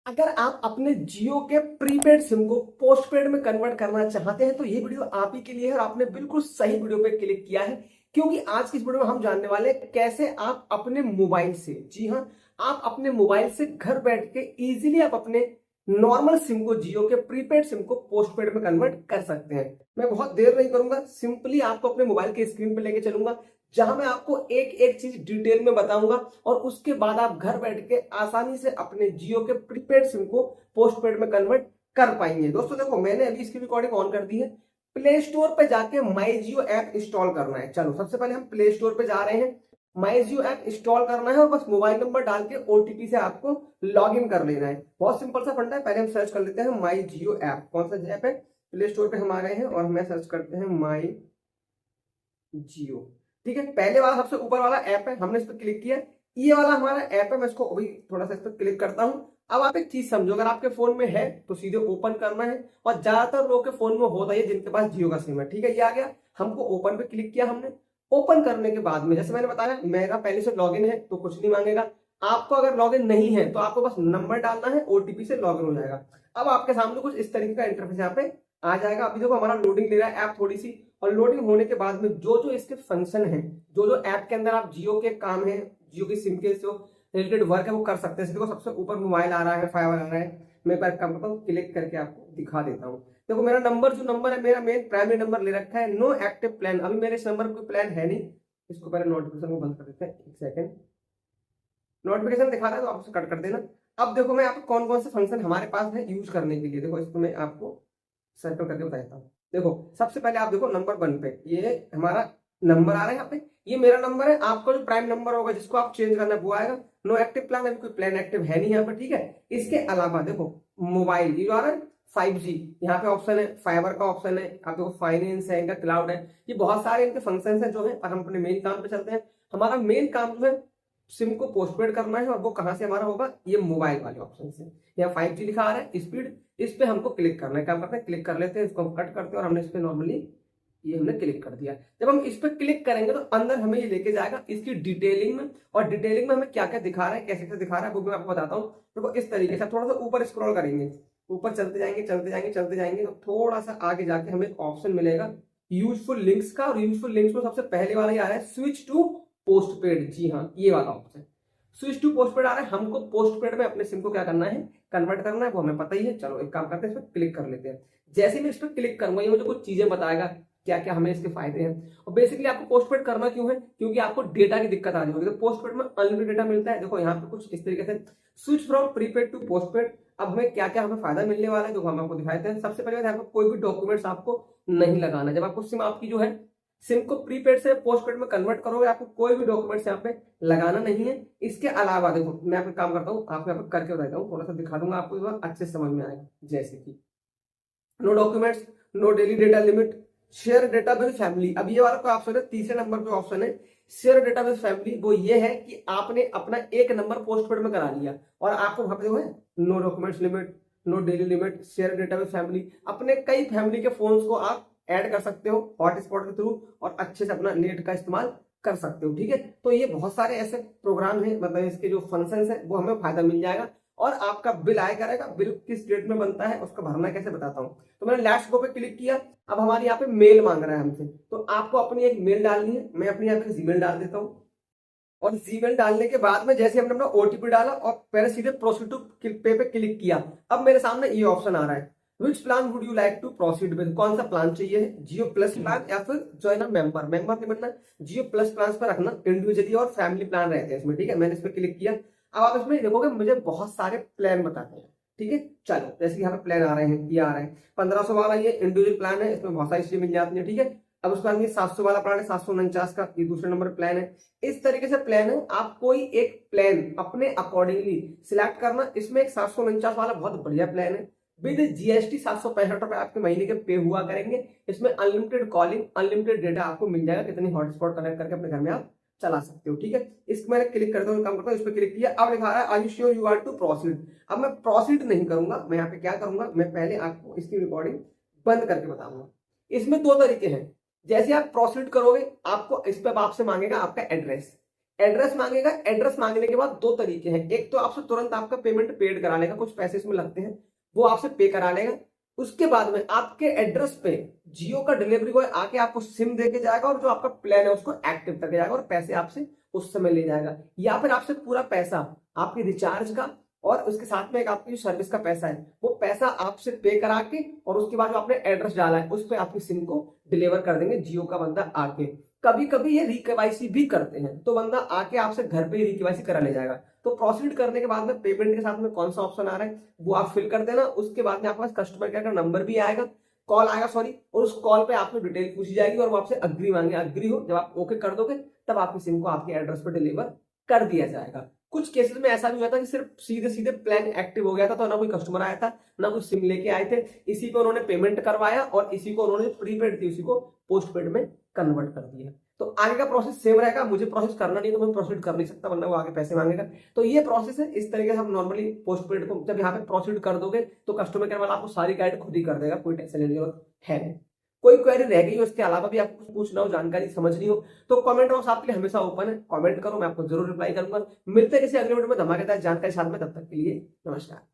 अगर आप अपने जियो के प्रीपेड सिम को पोस्टपेड में कन्वर्ट करना चाहते हैं तो ये वीडियो आप ही के लिए है और आपने बिल्कुल सही वीडियो पे क्लिक किया है। क्योंकि आज की इस वीडियो में हम जानने वाले हैं कैसे आप अपने मोबाइल से, जी हाँ, आप अपने मोबाइल से घर बैठ के इजीली आप अपने नॉर्मल सिम को, जियो के प्रीपेड सिम को पोस्टपेड में कन्वर्ट कर सकते हैं। मैं बहुत देर नहीं करूंगा, सिंपली आपको अपने मोबाइल के स्क्रीन पे लेके चलूंगा जहां मैं आपको एक एक चीज डिटेल में बताऊंगा और उसके बाद आप घर बैठ के आसानी से अपने जियो के प्रीपेड सिम को पोस्टपेड में कन्वर्ट कर पाएंगे। दोस्तों देखो, मैंने अभी इसकी रिकॉर्डिंग ऑन कर दी है। प्ले स्टोर पे जाके माई जियो ऐप इंस्टॉल करना है। चलो सबसे पहले हम प्ले स्टोर पे जा रहे हैं, माई जियो ऐप इंस्टॉल करना है और बस मोबाइल नंबर डाल के ओटीपी से आपको लॉग इन कर लेना है। बहुत सिंपल सा फंडा है। पहले हम सर्च कर लेते हैं माई जियो ऐप। कौन सा ऐप है? प्ले स्टोर पे हम आ गए हैं और हमें सर्च करते हैं माई जियो। ठीक है, पहले वाला सबसे ऊपर वाला ऐप है, हमने इस पर क्लिक किया। ये वाला हमारा ऐप है। मैं इसको अभी थोड़ा सा इस पर क्लिक करता हूं। अब आप एक चीज समझो, अगर आपके फोन में है तो सीधे ओपन करना है और ज्यादातर लोगों के फोन में होता है जिनके पास जियो का सिम है। ठीक है, ये आ गया, हमको ओपन पे क्लिक किया हमने। ओपन करने के बाद में जैसे मैंने बताया मेरा पहले से लॉगिन है तो कुछ नहीं मांगेगा। आपको अगर लॉगिन नहीं है तो आपको बस नंबर डालना है, ओटीपी से लॉगिन हो जाएगा। अब आपके सामने कुछ इस तरीके का इंटरफेस यहाँ पे आ जाएगा। अभी देखो हमारा लोडिंग ले रहा है ऐप थोड़ी सी, और लोडिंग होने के बाद में जो जो इसके फंक्शन है, जो जो ऐप के अंदर आप जियो के काम है, जियो की सिम के जो रिलेटेड वर्क है वो कर सकते हैं। देखो सबसे ऊपर मोबाइल आ रहा है, फाइबर आ रहा है। मैं एक बार काम करता हूँ, क्लिक करके आपको दिखा देता हूँ। देखो मेरा नंबर, जो नंबर है मेरा मेन प्राइमरी नंबर ले रखा है, नो एक्टिव प्लान। अभी मेरे इस नंबर पर कोई प्लान है नहीं। इसको पहले नोटिफिकेशन को बंद कर देते हैं, एक सेकंड। नोटिफिकेशन दिखा रहा है तो आप उसे कट कर देना। अब देखो मैं आपको कौन कौन से फंक्शन हमारे पास है यूज करने के लिए, देखो इसको मैं आपको सर्कल करके बताता हूँ। देखो सबसे पहले आप देखो नंबर 1 पे ये हमारा नंबर आ रहा है यहाँ पे, ये मेरा नंबर है। आपका जो प्राइम नंबर होगा जिसको आप चेंज करना है वो आएगा। नो एक्टिव प्लान, अभी कोई प्लान एक्टिव है नहीं यहाँ पर। ठीक है, इसके अलावा देखो मोबाइल ये जो आ रहा है 5G, यहाँ पे ऑप्शन है, फाइबर का ऑप्शन है, आप देखो फाइनेंस है, इनका क्लाउड है। ये बहुत सारे इनके फंक्शन है जो है। और हम अपने मेन काम पे चलते हैं। हमारा मेन काम जो है सिम को पोस्टपेड करना है और वो कहां से हमारा होगा, ये मोबाइल वाले ऑप्शन से। यहाँ 5G लिखा आ रहा है स्पीड, इस पे हमको क्लिक करना है। क्या करते हैं, क्लिक कर लेते हैं, इसको हम कट करते हैं और हमने इस पे नॉर्मली ये हमने क्लिक कर दिया। जब हम इस पे क्लिक करेंगे तो अंदर हमें ये लेके जाएगा इसकी डिटेलिंग में, और डिटेलिंग में हमें क्या क्या दिखा रहा है, कैसे कैसे दिखा रहा है वो मैं आपको बताता हूँ। देखो इस तरीके से थोड़ा सा ऊपर स्क्रॉल करेंगे, ऊपर चलते जाएंगे चलते जाएंगे चलते जाएंगे तो थोड़ा सा आगे जाके हमें एक ऑप्शन मिलेगा यूजफुल लिंक्स का। और यूजफुल लिंक्स में सबसे पहले वाला ये आ रहा है स्विच टू पोस्टपेड। जी हाँ, ये वाला ऑप्शन स्विच टू पोस्टपेड आ रहा है। हमको पोस्टपेड में अपने सिम को क्या करना है, कन्वर्ट करना है, वो हमें पता ही है। चलो एक काम करते हैं, इस पर क्लिक कर लेते हैं। जैसे मैं इस पर क्लिक करूंगा ये मुझे कुछ चीजें बताएगा क्या क्या हमें इसके फायदे हैं। और बेसिकली आपको पोस्टपेड करना क्यों है, क्योंकि आपको डेटा की दिक्कत आ रही होगी। तो पोस्टपेड में अनलिमिटेड डेटा मिलता है। देखो यहाँ पे कुछ इस तरीके से switch from prepaid to postpaid. अब हमें क्या क्या हमें फायदा मिलने वाला है, तो हम आपको दिखाते हैं। सबसे पहले यहाँ पर कोई भी डॉक्यूमेंट्स आपको नहीं लगाना। जब आपको सिम आपकी जो है, सिम को प्रीपेड से पोस्टपेड में कन्वर्ट करोगे, आपको कोई भी डॉक्यूमेंट्स यहाँ पे लगाना नहीं है। इसके अलावा देखो मैं आपको काम करता हूँ, आपको यहाँ पे करके बताता हूँ, थोड़ा सा दिखा दूंगा आपको, इस बार अच्छे से समझ में आएगा। जैसे कि no documents, no daily data limit, share data with family. अब ये वाला कोई ऑप्शन है, तीसरे नंबर पे ऑप्शन है शेयर डेटा विद फैमिली। वो ये है कि आपने अपना एक नंबर पोस्टपेड में करा लिया और आपको वहां पे जो है no documents limit, no daily limit, share data with family. अपने कई फैमिली के फोन्स को आप ऐड कर सकते हो हॉटस्पॉट के थ्रू और अच्छे से अपना नेट का इस्तेमाल कर सकते हो। ठीक है, तो ये बहुत सारे ऐसे प्रोग्राम है, मतलब इसके जो फंक्शंस है वो हमें फायदा मिल जाएगा। और आपका बिल आया करेगा, बिल किस डेट में बनता है उसका भरना कैसे बताता हूँ। तो मैंने लास्ट गो पे क्लिक किया। अब हमारे यहाँ पे मेल मांग रहा है हमसे, तो आपको अपनी एक मेल डालनी है। मैं अपनी यहाँ पे जीमेल डाल देता हूँ और जीमेल डालने के बाद में जैसे हमने अपना ओटीपी डाला और पहले सीधे प्रोसीड टू पे क्लिक किया। अब मेरे सामने ये ऑप्शन आ रहा है, which plan would you like to proceed with. कौन सा प्लान चाहिए, जियो प्लस प्लान या फिर ज्वाइन अ मेंबर। मेंबर नहीं बनना, जियो प्लस प्लान पर रखना। इंडिविजुअली और फैमिली प्लान रहते हैं इसमें। ठीक है, मैंने इस पर क्लिक किया। अब आप इसमें देखोगे मुझे बहुत सारे प्लान बताते हैं। ठीक है, चलो जैसे यहाँ पे प्लान आ रहे हैं, ये आ रहे हैं 1500 वाला, ये इंडिविजुअल प्लान है, इसमें बहुत सारी चीजें मिल जाती है। ठीक है, अब उसके बाद 700 वाला प्लान है, 749 का, ये दूसरे नंबर प्लान है। इस तरीके से प्लान है, आप कोई एक प्लान अपने अकॉर्डिंगली सिलेक्ट करना। इसमें एक 749 वाला बहुत बढ़िया प्लान है, विद जीएसटी 765 रुपए आपके महीने के पे हुआ करेंगे। इसमें अनलिमिटेड कॉलिंग, अनलिमिटेड डेटा आपको मिल जाएगा, कितनी हॉटस्पॉट कनेक्ट करके अपने घर में आप चला सकते हो। ठीक है, इसको मैंने क्लिक करता हूँ, काम करता हूँ, इस पर क्लिक किया। अब लिखा रहा है are you sure you want to proceed. अब मैं प्रोसीड नहीं करूंगा, मैं यहाँ पे क्या करूंगा, मैं पहले आपको इसकी रिकॉर्डिंग बंद करके बताऊंगा। इसमें दो तरीके हैं। जैसे आप प्रोसीड करोगे, आपको इस पर आपसे मांगेगा आपका एड्रेस एड्रेस मांगेगा। एड्रेस मांगने के बाद दो तरीके हैं, एक तो आपसे तुरंत आपका पेमेंट पेड करा लेगा, कुछ पैसे इसमें लगते हैं वो आपसे पे करा लेगा। उसके बाद में आपके एड्रेस पे जियो का डिलीवरी बॉय आके आपको सिम देके जाएगा और जो आपका प्लान है उसको एक्टिव करके जाएगा और पैसे आपसे उस समय ले जाएगा, या फिर आपसे पूरा पैसा आपके रिचार्ज का और उसके साथ में एक आपकी जो सर्विस का पैसा है वो पैसा आपसे पे करा के और उसके बाद जो आपने एड्रेस डाला है उस पर आपकी सिम को डिलीवर कर देंगे जियो का बंदा आके। कभी कभी ये रिकेवाईसी भी करते हैं, तो बंदा आके आपसे घर पे ही रिकेवाईसी करा ले जाएगा। तो प्रोसीड करने के बाद में पेमेंट के साथ में कौन सा ऑप्शन आ रहा है वो आप फिल कर देना। उसके बाद में आपके पास कस्टमर केयर का नंबर भी आएगा, कॉल आएगा सॉरी, और उस कॉल पे आपसे डिटेल पूछी जाएगी और वो आपसे अग्री मांगे। अग्री हो जब आप ओके कर दोगे तब आपकी सिम को आपके एड्रेस पर डिलीवर कर दिया जाएगा। कुछ केसेस में ऐसा भी हुआ था कि सिर्फ सीधे सीधे प्लान एक्टिव हो गया था, तो ना कोई कस्टमर आया था ना कोई सिम लेके आए थे, इसी को उन्होंने पेमेंट करवाया और इसी को उन्होंने प्रीपेड थी उसी को पोस्टपेड में कन्वर्ट कर दिया। तो आगे का प्रोसेस सेम रहेगा, मुझे प्रोसेस करना नहीं तो मैं प्रोसीड कर नहीं सकता वरना वो आगे पैसे मांगेगा। तो ये प्रोसेस है, इस तरीके से हम नॉर्मली पोस्टपेड को जब यहाँ पे प्रोसीड कर दोगे तो कस्टमर केयर वाला आपको सारी गाइड खुद ही कर देगा, कोई टेंशन लेने की जरूरत है नहीं। कोई क्वेरी रह गई हो इसके अलावा भी आपको कुछ पूछना हो, जानकारी समझनी हो तो कमेंट बॉक्स आपके लिए हमेशा ओपन है, कमेंट करो, मैं आपको जरूर रिप्लाई करूंगा। मिलते हैं किसी अगले वीडियो में धमाकेदार जानकारी साथ में, तब तक के लिए नमस्कार।